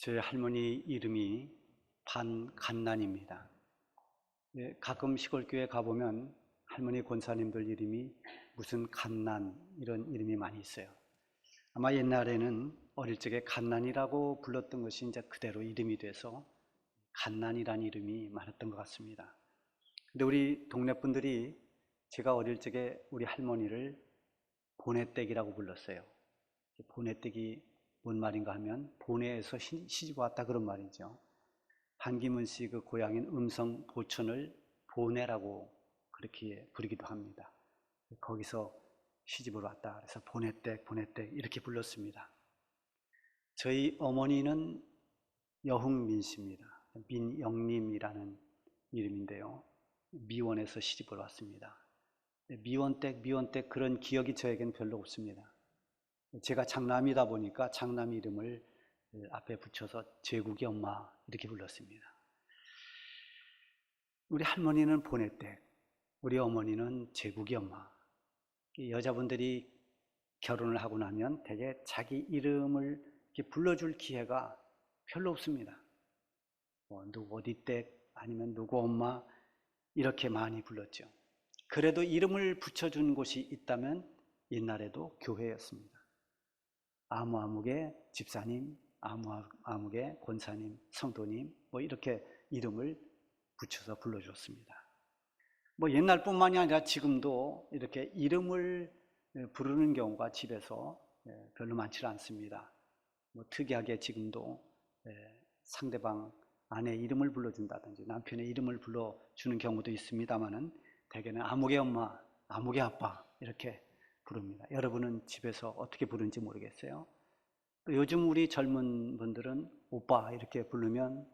저희 할머니 이름이 반간난입니다. 가끔 시골교회 가보면 할머니 권사님들 이름이 무슨 간난 이런 이름이 많이 있어요. 아마 옛날에는 어릴 적에 간난이라고 불렀던 것이 이제 그대로 이름이 돼서 간난이라는 이름이 많았던 것 같습니다. 근데 우리 동네 분들이 제가 어릴 적에 우리 할머니를 보내댁이라고 불렀어요. 보내댁이 뭔 말인가 하면 보내에서 시집 왔다 그런 말이죠. 한기문 씨 그 고향인 음성 보천을 보내라고 그렇게 부르기도 합니다. 거기서 시집을 왔다 그래서 보내댁 이렇게 불렀습니다. 저희 어머니는 여흥민 씨입니다. 민영림이라는 이름인데요. 미원에서 시집을 왔습니다. 미원댁 그런 기억이 저에겐 별로 없습니다. 제가 장남이다 보니까 장남 이름을 앞에 붙여서 제국이 엄마 이렇게 불렀습니다. 우리 할머니는 보내댁, 우리 어머니는 제국이 엄마. 여자분들이 결혼을 하고 나면 대개 자기 이름을 이렇게 불러줄 기회가 별로 없습니다. 누구 어디 댁 아니면 누구 엄마 이렇게 많이 불렀죠. 그래도 이름을 붙여준 곳이 있다면 옛날에도 교회였습니다. 아무아무개 집사님, 아무아무개 권사님, 성도님 이렇게 이름을 붙여서 불러줬습니다. 옛날뿐만이 아니라 지금도 이렇게 이름을 부르는 경우가 집에서 별로 많지 않습니다. 특이하게 지금도 상대방 아내 이름을 불러준다든지 남편의 이름을 불러주는 경우도 있습니다만은 대개는 아무개 엄마, 아무개 아빠 이렇게 부릅니다. 여러분은 집에서 어떻게 부르는지 모르겠어요. 또 요즘 우리 젊은 분들은 오빠 이렇게 부르면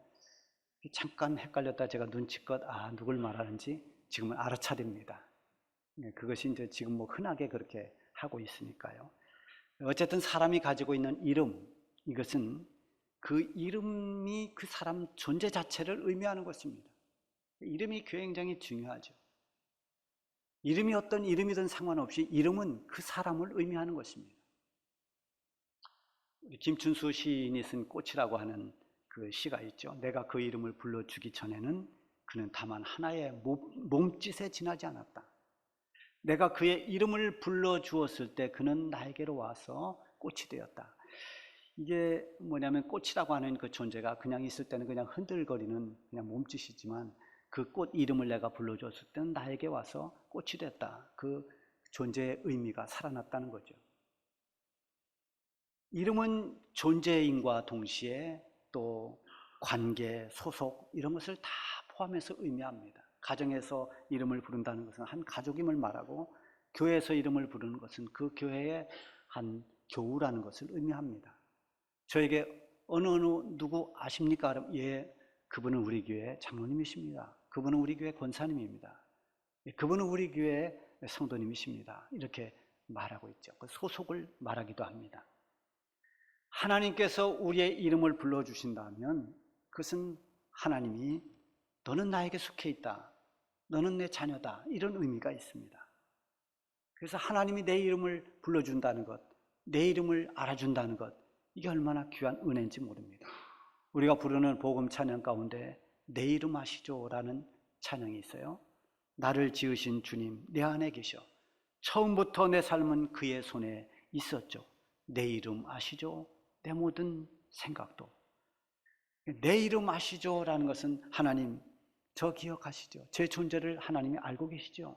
잠깐 헷갈렸다 제가 눈치껏 누굴 말하는지 지금은 알아차립니다. 그것이 이제 지금 흔하게 그렇게 하고 있으니까요. 어쨌든 사람이 가지고 있는 이름, 이것은 그 이름이 그 사람 존재 자체를 의미하는 것입니다. 이름이 굉장히 중요하죠. 이름이 어떤 이름이든 상관없이 이름은 그 사람을 의미하는 것입니다. 김춘수 시인이 쓴 꽃이라고 하는 그 시가 있죠. 내가 그 이름을 불러주기 전에는 그는 다만 하나의 몸짓에 지나지 않았다. 내가 그의 이름을 불러주었을 때 그는 나에게로 와서 꽃이 되었다. 이게 뭐냐면 꽃이라고 하는 그 존재가 그냥 있을 때는 그냥 흔들거리는 그냥 몸짓이지만 그 꽃 이름을 내가 불러줬을 때는 나에게 와서 꽃이 됐다. 그 존재의 의미가 살아났다는 거죠. 이름은 존재인과 동시에 또 관계, 소속 이런 것을 다 포함해서 의미합니다. 가정에서 이름을 부른다는 것은 한 가족임을 말하고 교회에서 이름을 부르는 것은 그 교회의 한 교우라는 것을 의미합니다. 저에게 어느 누구 아십니까? 예, 그분은 우리 교회 장로님이십니다. 그분은 우리 교회 권사님입니다. 그분은 우리 교회 성도님이십니다. 이렇게 말하고 있죠. 그 소속을 말하기도 합니다. 하나님께서 우리의 이름을 불러주신다면 그것은 하나님이 너는 나에게 속해 있다. 너는 내 자녀다. 이런 의미가 있습니다. 그래서 하나님이 내 이름을 불러준다는 것, 내 이름을 알아준다는 것, 이게 얼마나 귀한 은혜인지 모릅니다. 우리가 부르는 복음 찬양 가운데 내 이름 아시죠? 라는 찬양이 있어요. 나를 지으신 주님 내 안에 계셔. 처음부터 내 삶은 그의 손에 있었죠. 내 이름 아시죠? 내 모든 생각도. 내 이름 아시죠? 라는 것은 하나님 저 기억하시죠? 제 존재를 하나님이 알고 계시죠?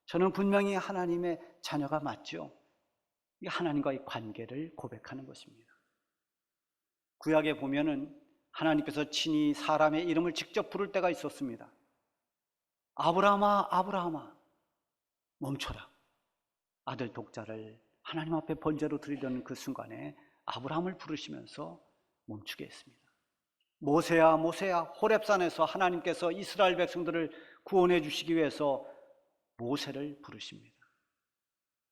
저는 분명히 하나님의 자녀가 맞죠? 이 하나님과의 관계를 고백하는 것입니다. 구약에 보면은 하나님께서 친히 사람의 이름을 직접 부를 때가 있었습니다. 아브라함아, 아브라함아, 멈춰라. 아들 독자를 하나님 앞에 번제로 드리려는 그 순간에 아브라함을 부르시면서 멈추게 했습니다. 모세야, 모세야, 호렙산에서 하나님께서 이스라엘 백성들을 구원해 주시기 위해서 모세를 부르십니다.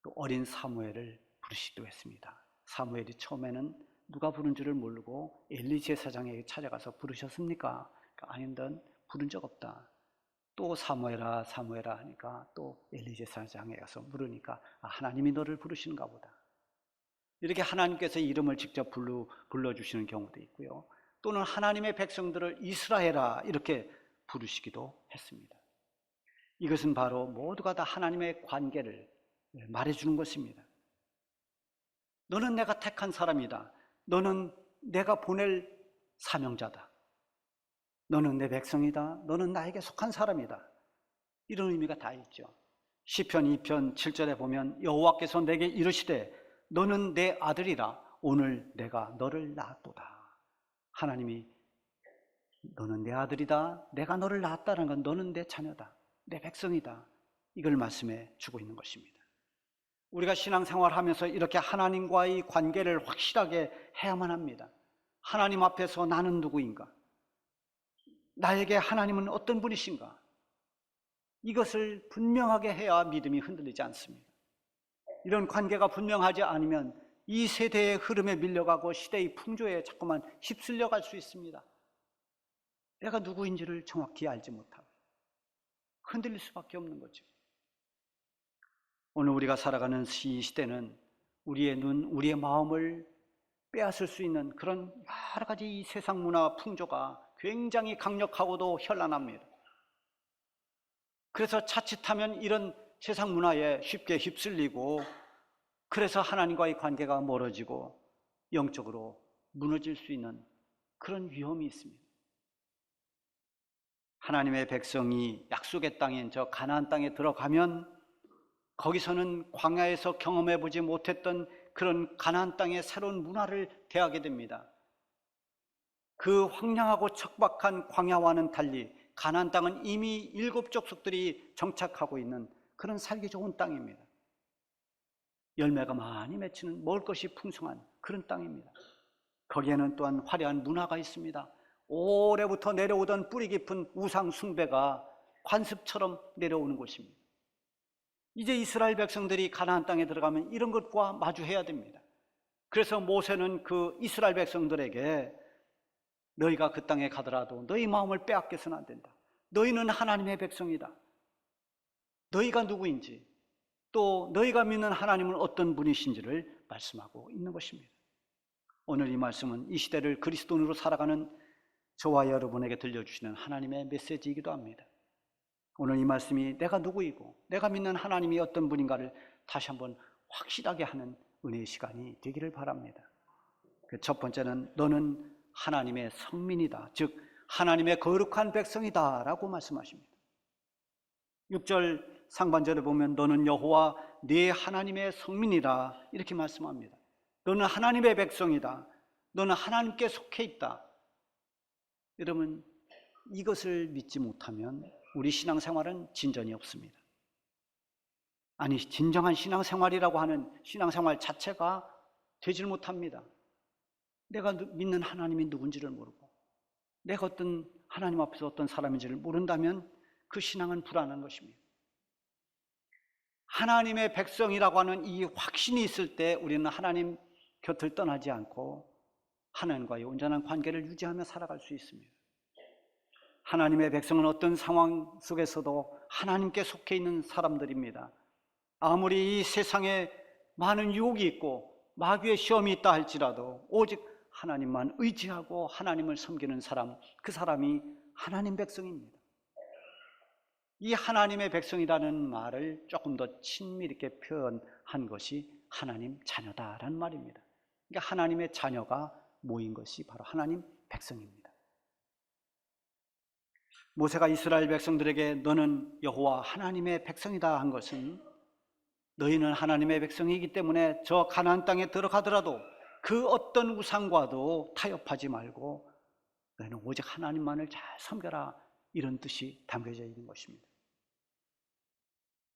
또 어린 사무엘을 부르시기도 했습니다. 사무엘이 처음에는 누가 부른 줄을 모르고 엘리 제사장에게 찾아가서 부르셨습니까? 아닌데 부른 적 없다. 또 사무엘아 사무엘아 하니까 또 엘리 제사장에 가서 물으니까 하나님이 너를 부르시는가 보다. 이렇게 하나님께서 이름을 직접 불러주시는 경우도 있고요. 또는 하나님의 백성들을 이스라엘아 이렇게 부르시기도 했습니다. 이것은 바로 모두가 다 하나님의 관계를 말해주는 것입니다. 너는 내가 택한 사람이다. 너는 내가 보낼 사명자다. 너는 내 백성이다. 너는 나에게 속한 사람이다. 이런 의미가 다 있죠. 시편 2편 7절에 보면 여호와께서 내게 이르시되 너는 내 아들이라 오늘 내가 너를 낳았도다. 하나님이 너는 내 아들이다. 내가 너를 낳았다는 건 너는 내 자녀다. 내 백성이다. 이걸 말씀해 주고 있는 것입니다. 우리가 신앙생활하면서 이렇게 하나님과의 관계를 확실하게 해야만 합니다. 하나님 앞에서 나는 누구인가? 나에게 하나님은 어떤 분이신가? 이것을 분명하게 해야 믿음이 흔들리지 않습니다. 이런 관계가 분명하지 않으면 이 세대의 흐름에 밀려가고 시대의 풍조에 자꾸만 휩쓸려 갈 수 있습니다. 내가 누구인지를 정확히 알지 못하고 흔들릴 수밖에 없는 거죠. 오늘 우리가 살아가는 이 시대는 우리의 눈, 우리의 마음을 빼앗을 수 있는 그런 여러 가지 이 세상 문화 풍조가 굉장히 강력하고도 현란합니다. 그래서 자칫하면 이런 세상 문화에 쉽게 휩쓸리고 그래서 하나님과의 관계가 멀어지고 영적으로 무너질 수 있는 그런 위험이 있습니다. 하나님의 백성이 약속의 땅인 저 가나안 땅에 들어가면 거기서는 광야에서 경험해 보지 못했던 그런 가나안 땅의 새로운 문화를 대하게 됩니다. 그 황량하고 척박한 광야와는 달리 가나안 땅은 이미 7 족속들이 정착하고 있는 그런 살기 좋은 땅입니다. 열매가 많이 맺히는 먹을 것이 풍성한 그런 땅입니다. 거기에는 또한 화려한 문화가 있습니다. 오래부터 내려오던 뿌리 깊은 우상 숭배가 관습처럼 내려오는 곳입니다. 이제 이스라엘 백성들이 가나안 땅에 들어가면 이런 것과 마주해야 됩니다. 그래서 모세는 그 이스라엘 백성들에게 너희가 그 땅에 가더라도 너희 마음을 빼앗겨서는 안 된다. 너희는 하나님의 백성이다. 너희가 누구인지 또 너희가 믿는 하나님은 어떤 분이신지를 말씀하고 있는 것입니다. 오늘 이 말씀은 이 시대를 그리스도인으로 살아가는 저와 여러분에게 들려주시는 하나님의 메시지이기도 합니다. 오늘 이 말씀이 내가 누구이고 내가 믿는 하나님이 어떤 분인가를 다시 한번 확실하게 하는 은혜의 시간이 되기를 바랍니다. 그 첫 번째는 너는 하나님의 성민이다. 즉 하나님의 거룩한 백성이다 라고 말씀하십니다. 6절 상반절에 보면 너는 여호와 네 하나님의 성민이라 이렇게 말씀합니다. 너는 하나님의 백성이다. 너는 하나님께 속해 있다. 여러분 이것을 믿지 못하면 우리 신앙생활은 진전이 없습니다. 아니 진정한 신앙생활이라고 하는 신앙생활 자체가 되질 못합니다. 내가 믿는 하나님이 누군지를 모르고 내가 어떤 하나님 앞에서 어떤 사람인지를 모른다면 그 신앙은 불안한 것입니다. 하나님의 백성이라고 하는 이 확신이 있을 때 우리는 하나님 곁을 떠나지 않고 하나님과의 온전한 관계를 유지하며 살아갈 수 있습니다. 하나님의 백성은 어떤 상황 속에서도 하나님께 속해 있는 사람들입니다. 아무리 이 세상에 많은 유혹이 있고 마귀의 시험이 있다 할지라도 오직 하나님만 의지하고 하나님을 섬기는 사람, 그 사람이 하나님 백성입니다. 이 하나님의 백성이라는 말을 조금 더 친밀 있게 표현한 것이 하나님 자녀다라는 말입니다. 그러니까 하나님의 자녀가 모인 것이 바로 하나님 백성입니다. 모세가 이스라엘 백성들에게 너는 여호와 하나님의 백성이다 한 것은 너희는 하나님의 백성이기 때문에 저 가나안 땅에 들어가더라도 그 어떤 우상과도 타협하지 말고 너희는 오직 하나님만을 잘 섬겨라 이런 뜻이 담겨져 있는 것입니다.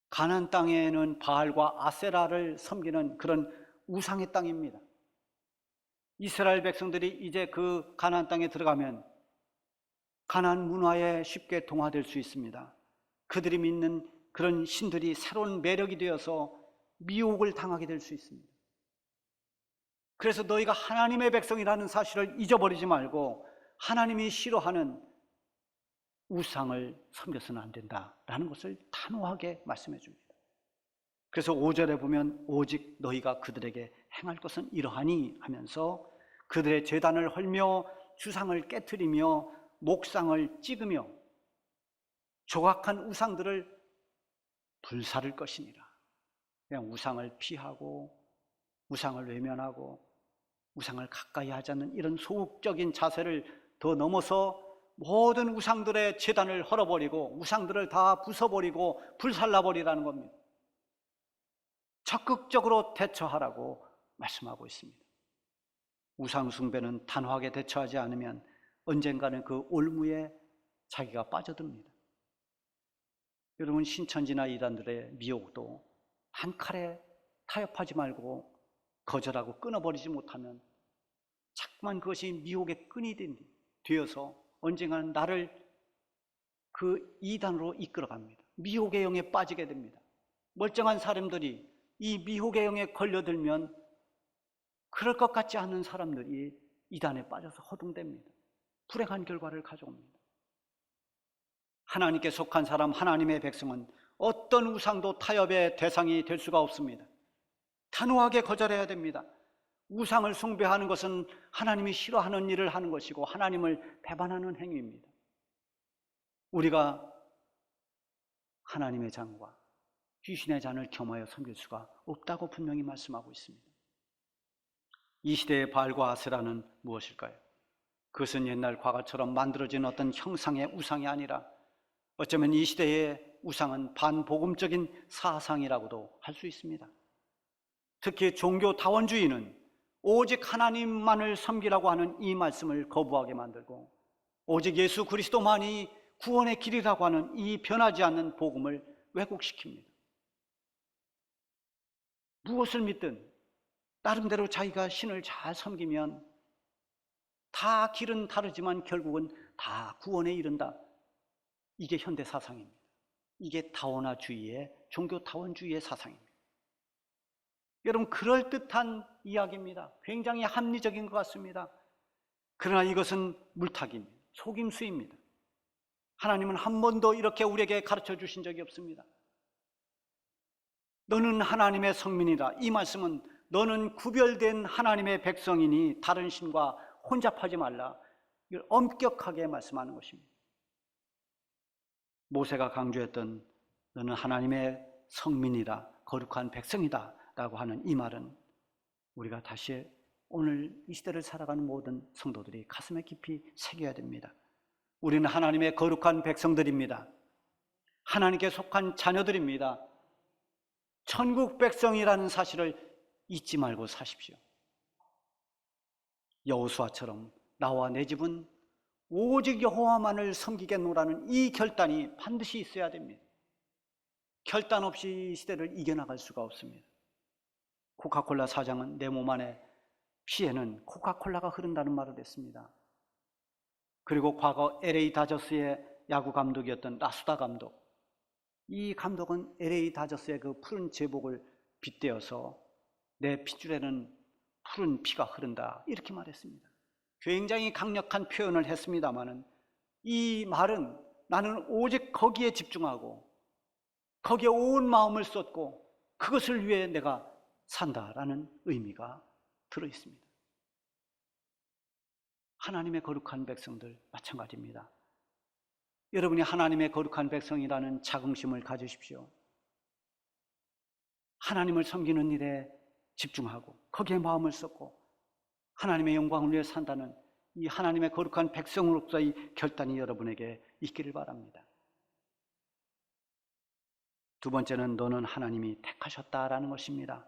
가나안 땅에는 바알과 아세라를 섬기는 그런 우상의 땅입니다. 이스라엘 백성들이 이제 그 가나안 땅에 들어가면 가나안 문화에 쉽게 동화될 수 있습니다. 그들이 믿는 그런 신들이 새로운 매력이 되어서 미혹을 당하게 될 수 있습니다. 그래서 너희가 하나님의 백성이라는 사실을 잊어버리지 말고 하나님이 싫어하는 우상을 섬겨서는 안 된다라는 것을 단호하게 말씀해 줍니다. 그래서 5절에 보면 오직 너희가 그들에게 행할 것은 이러하니 하면서 그들의 제단을 헐며 주상을 깨트리며 목상을 찍으며 조각한 우상들을 불사를 것이니라. 그냥 우상을 피하고 우상을 외면하고 우상을 가까이 하지 않는 이런 소극적인 자세를 더 넘어서 모든 우상들의 제단을 헐어버리고 우상들을 다 부숴버리고 불살라버리라는 겁니다. 적극적으로 대처하라고 말씀하고 있습니다. 우상 숭배는 단호하게 대처하지 않으면 언젠가는 그 올무에 자기가 빠져듭니다. 여러분, 신천지나 이단들의 미혹도 한 칼에 타협하지 말고 거절하고 끊어버리지 못하면 자꾸만 그것이 미혹의 끈이 되어서 언젠가는 나를 그 이단으로 이끌어갑니다. 미혹의 영에 빠지게 됩니다. 멀쩡한 사람들이 이 미혹의 영에 걸려들면 그럴 것 같지 않은 사람들이 이단에 빠져서 허둥댑니다. 불행한 결과를 가져옵니다. 하나님께 속한 사람, 하나님의 백성은 어떤 우상도 타협의 대상이 될 수가 없습니다. 단호하게 거절해야 됩니다. 우상을 숭배하는 것은 하나님이 싫어하는 일을 하는 것이고 하나님을 배반하는 행위입니다. 우리가 하나님의 잔과 귀신의 잔을 겸하여 섬길 수가 없다고 분명히 말씀하고 있습니다. 이 시대의 바알과 아세라는 무엇일까요? 그것은 옛날 과거처럼 만들어진 어떤 형상의 우상이 아니라 어쩌면 이 시대의 우상은 반복음적인 사상이라고도 할 수 있습니다. 특히 종교 다원주의는 오직 하나님만을 섬기라고 하는 이 말씀을 거부하게 만들고 오직 예수 그리스도만이 구원의 길이라고 하는 이 변하지 않는 복음을 왜곡시킵니다. 무엇을 믿든 나름대로 자기가 신을 잘 섬기면 다 길은 다르지만 결국은 다 구원에 이른다. 이게 현대 사상입니다. 이게 다원화주의의, 종교 다원주의의 사상입니다. 여러분, 그럴듯한 이야기입니다. 굉장히 합리적인 것 같습니다. 그러나 이것은 물타기입니다. 속임수입니다. 하나님은 한 번도 이렇게 우리에게 가르쳐 주신 적이 없습니다. 너는 하나님의 성민이라. 이 말씀은 너는 구별된 하나님의 백성이니 다른 신과 혼잡하지 말라. 이걸 엄격하게 말씀하는 것입니다. 모세가 강조했던 너는 하나님의 성민이라, 거룩한 백성이다 라고 하는 이 말은 우리가 다시 오늘 이 시대를 살아가는 모든 성도들이 가슴에 깊이 새겨야 됩니다. 우리는 하나님의 거룩한 백성들입니다. 하나님께 속한 자녀들입니다. 천국 백성이라는 사실을 잊지 말고 사십시오. 여호수아처럼 나와 내 집은 오직 여호와만을 섬기겠노라는 이 결단이 반드시 있어야 됩니다. 결단 없이 이 시대를 이겨나갈 수가 없습니다. 코카콜라 사장은 내 몸 안에 피에는 코카콜라가 흐른다는 말을 했습니다. 그리고 과거 LA 다저스의 야구 감독이었던 라수다 감독, 이 감독은 LA 다저스의 그 푸른 제복을 빗대어서 내 핏줄에는 푸른 피가 흐른다 이렇게 말했습니다. 굉장히 강력한 표현을 했습니다마는 이 말은 나는 오직 거기에 집중하고 거기에 온 마음을 쏟고 그것을 위해 내가 산다라는 의미가 들어있습니다. 하나님의 거룩한 백성들 마찬가지입니다. 여러분이 하나님의 거룩한 백성이라는 자긍심을 가지십시오. 하나님을 섬기는 일에 집중하고 거기에 마음을 쏟고 하나님의 영광을 위해 산다는 이 하나님의 거룩한 백성으로서의 결단이 여러분에게 있기를 바랍니다. 두 번째는 너는 하나님이 택하셨다라는 것입니다.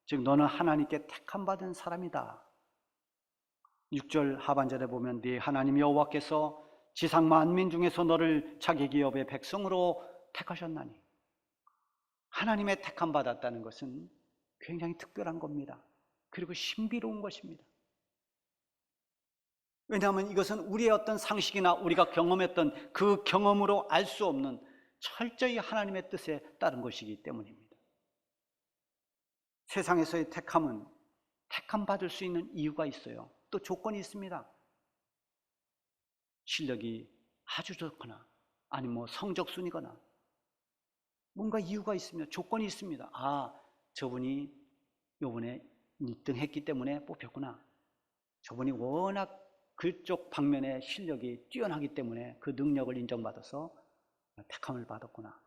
즉 너는 하나님께 택함받은 사람이다. 6절 하반절에 보면 네 하나님 여호와께서 지상 만민 중에서 너를 자기 기업의 백성으로 택하셨나니. 하나님의 택함받았다는 것은 굉장히 특별한 겁니다. 그리고 신비로운 것입니다. 왜냐하면 이것은 우리의 어떤 상식이나 우리가 경험했던 그 경험으로 알 수 없는 철저히 하나님의 뜻에 따른 것이기 때문입니다. 세상에서의 택함은 택함받을 수 있는 이유가 있어요. 또 조건이 있습니다. 실력이 아주 좋거나 아니면 성적 순이거나 뭔가 이유가 있으면 조건이 있습니다. 아, 저분이 요번에 1등 했기 때문에 뽑혔구나. 저분이 워낙 그쪽 방면의 실력이 뛰어나기 때문에 그 능력을 인정받아서 택함을 받았구나.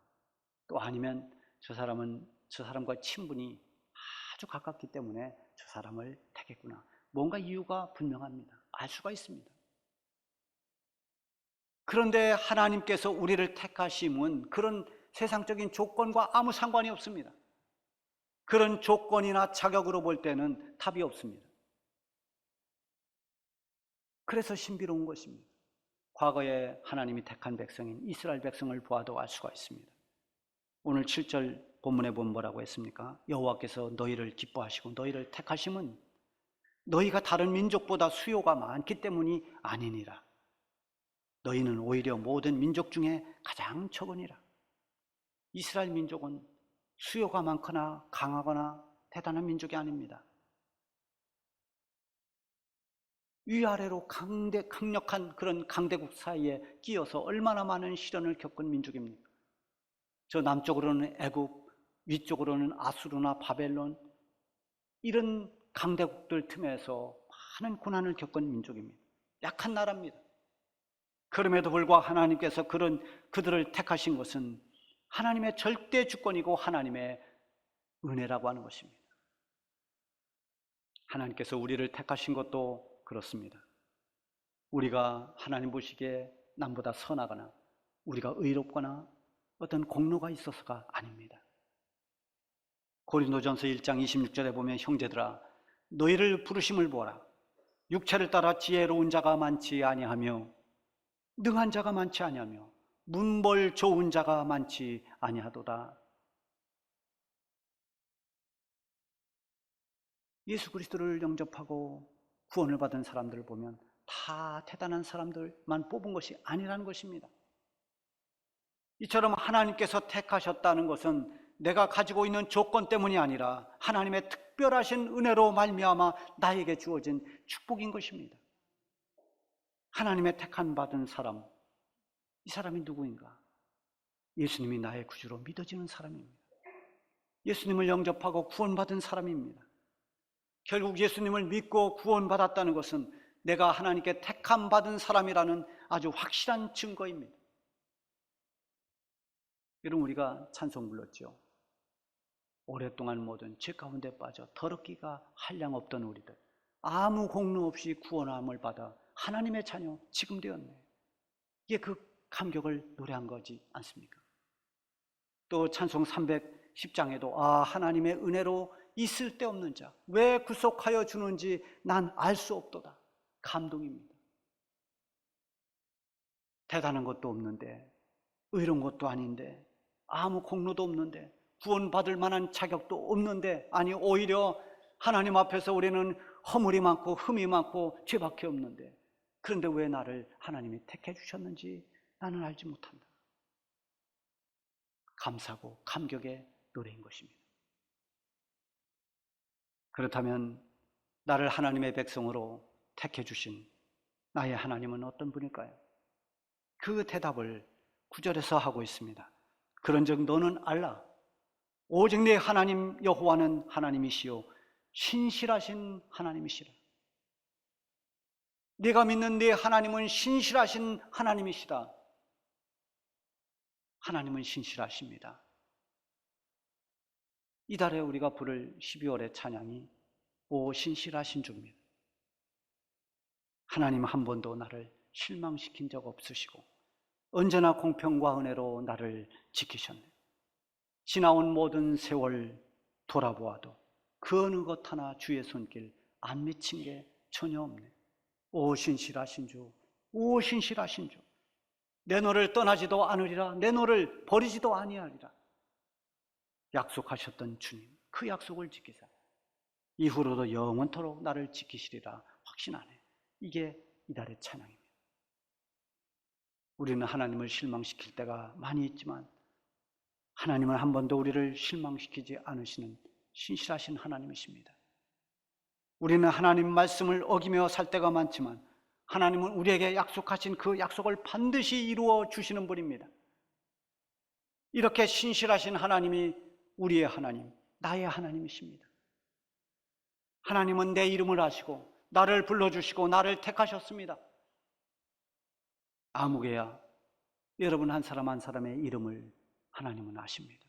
또 아니면 저 사람과 친분이 아주 가깝기 때문에 저 사람을 택했구나. 뭔가 이유가 분명합니다. 알 수가 있습니다. 그런데 하나님께서 우리를 택하심은 그런 세상적인 조건과 아무 상관이 없습니다. 그런 조건이나 자격으로 볼 때는 답이 없습니다. 그래서 신비로운 것입니다. 과거에 하나님이 택한 백성인 이스라엘 백성을 보아도 알 수가 있습니다. 오늘 7절 본문에 보면 뭐라고 했습니까? 여호와께서 너희를 기뻐하시고 너희를 택하심은 너희가 다른 민족보다 수요가 많기 때문이 아니니라. 너희는 오히려 모든 민족 중에 가장 적으니라. 이스라엘 민족은 수요가 많거나 강하거나 대단한 민족이 아닙니다. 위아래로 강력한 그런 강대국 사이에 끼어서 얼마나 많은 시련을 겪은 민족입니까? 저 남쪽으로는 애굽, 위쪽으로는 아수르나 바벨론, 이런 강대국들 틈에서 많은 고난을 겪은 민족입니다. 약한 나라입니다. 그럼에도 불구하고 하나님께서 그들을 택하신 것은 하나님의 절대 주권이고 하나님의 은혜라고 하는 것입니다. 하나님께서 우리를 택하신 것도 그렇습니다. 우리가 하나님 보시기에 남보다 선하거나 우리가 의롭거나 어떤 공로가 있어서가 아닙니다. 고린도전서 1장 26절에 보면 형제들아 너희를 부르심을 보라. 육체를 따라 지혜로운 자가 많지 아니하며 능한 자가 많지 아니하며 문벌 좋은 자가 많지 아니하도다. 예수 그리스도를 영접하고 구원을 받은 사람들을 보면 다 대단한 사람들만 뽑은 것이 아니라는 것입니다. 이처럼 하나님께서 택하셨다는 것은 내가 가지고 있는 조건 때문이 아니라 하나님의 특별하신 은혜로 말미암아 나에게 주어진 축복인 것입니다. 하나님의 택한 받은 사람, 이 사람이 누구인가? 예수님이 나의 구주로 믿어지는 사람입니다. 예수님을 영접하고 구원받은 사람입니다. 결국 예수님을 믿고 구원받았다는 것은 내가 하나님께 택함 받은 사람이라는 아주 확실한 증거입니다. 여러분, 우리가 찬송 불렀죠. 오랫동안 모든 죄 가운데 빠져 더럽기가 한량 없던 우리들, 아무 공로 없이 구원함을 받아 하나님의 자녀 지금 되었네. 이게 그 감격을 노래한 거지 않습니까? 또 찬송 310장에도 하나님의 은혜로 있을 데 없는 자 왜 구속하여 주는지 난 알 수 없도다. 감동입니다. 대단한 것도 없는데, 의로운 것도 아닌데, 아무 공로도 없는데, 구원받을 만한 자격도 없는데, 아니 오히려 하나님 앞에서 우리는 허물이 많고 흠이 많고 죄밖에 없는데, 그런데 왜 나를 하나님이 택해 주셨는지 나는 알지 못한다. 감사고 감격의 노래인 것입니다. 그렇다면 나를 하나님의 백성으로 택해 주신 나의 하나님은 어떤 분일까요? 그 대답을 9절에서 하고 있습니다. 그런즉 너는 알라. 오직 네 하나님 여호와는 하나님이시요 신실하신 하나님이시라. 네가 믿는 네 하나님은 신실하신 하나님이시다. 하나님은 신실하십니다. 이달에 우리가 부를 12월의 찬양이 오 신실하신 주입니다. 하나님 한 번도 나를 실망시킨 적 없으시고 언제나 공평과 은혜로 나를 지키셨네. 지나온 모든 세월 돌아보아도 그 어느 것 하나 주의 손길 안 미친 게 전혀 없네. 오 신실하신 주, 오 신실하신 주, 내 너를 떠나지도 않으리라, 내 너를 버리지도 아니하리라 약속하셨던 주님, 그 약속을 지키사 이후로도 영원토록 나를 지키시리라 확신하네. 이게 이달의 찬양입니다. 우리는 하나님을 실망시킬 때가 많이 있지만 하나님은 한 번도 우리를 실망시키지 않으시는 신실하신 하나님이십니다. 우리는 하나님 말씀을 어기며 살 때가 많지만 하나님은 우리에게 약속하신 그 약속을 반드시 이루어 주시는 분입니다. 이렇게 신실하신 하나님이 우리의 하나님, 나의 하나님이십니다. 하나님은 내 이름을 아시고 나를 불러주시고 나를 택하셨습니다. 아무개야, 여러분 한 사람 한 사람의 이름을 하나님은 아십니다.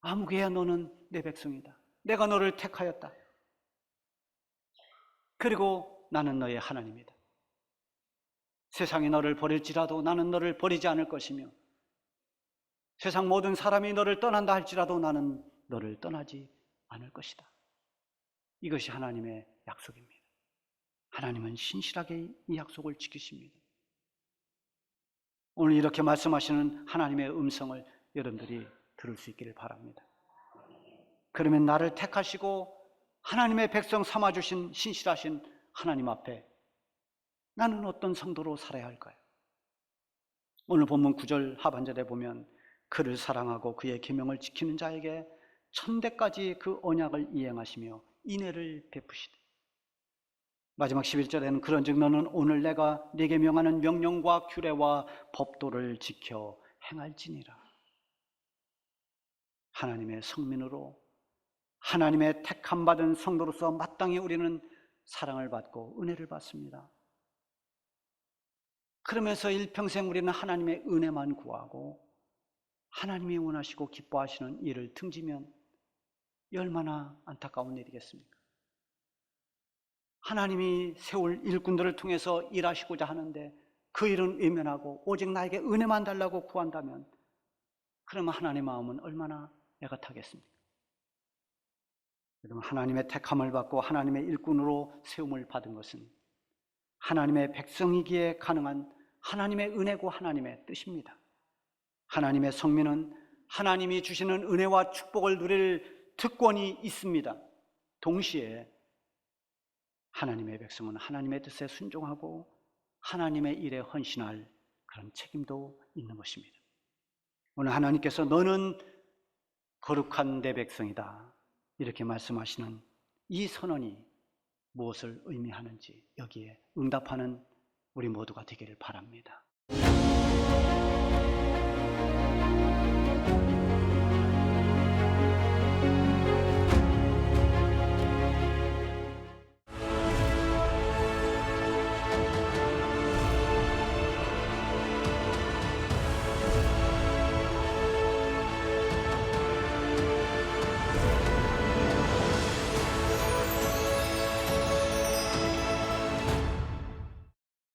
아무개야, 너는 내 백성이다. 내가 너를 택하였다. 그리고 나는 너의 하나님이다. 세상이 너를 버릴지라도 나는 너를 버리지 않을 것이며, 세상 모든 사람이 너를 떠난다 할지라도 나는 너를 떠나지 않을 것이다. 이것이 하나님의 약속입니다. 하나님은 신실하게 이 약속을 지키십니다. 오늘 이렇게 말씀하시는 하나님의 음성을 여러분들이 들을 수 있기를 바랍니다. 그러면 나를 택하시고 하나님의 백성 삼아주신 신실하신 하나님 앞에 나는 어떤 성도로 살아야 할까요? 오늘 본문 9절 하반절에 보면 그를 사랑하고 그의 계명을 지키는 자에게 천대까지 그 언약을 이행하시며 인애를 베푸시되, 마지막 11절에는 그런즉 너는 오늘 내가 네게 명하는 명령과 규례와 법도를 지켜 행할지니라. 하나님의 성민으로, 하나님의 택함받은 성도로서 마땅히 우리는 사랑을 받고 은혜를 받습니다. 그러면서 일평생 우리는 하나님의 은혜만 구하고 하나님이 원하시고 기뻐하시는 일을 등지면 얼마나 안타까운 일이겠습니까? 하나님이 세울 일꾼들을 통해서 일하시고자 하는데 그 일은 외면하고 오직 나에게 은혜만 달라고 구한다면, 그러면 하나님의 마음은 얼마나 애가 타겠습니까? 여러분, 하나님의 택함을 받고 하나님의 일꾼으로 세움을 받은 것은 하나님의 백성이기에 가능한 하나님의 은혜고 하나님의 뜻입니다. 하나님의 성민은 하나님이 주시는 은혜와 축복을 누릴 특권이 있습니다. 동시에 하나님의 백성은 하나님의 뜻에 순종하고 하나님의 일에 헌신할 그런 책임도 있는 것입니다. 오늘 하나님께서 너는 거룩한 내 백성이다 이렇게 말씀하시는 이 선언이 무엇을 의미하는지 여기에 응답하는 우리 모두가 되기를 바랍니다.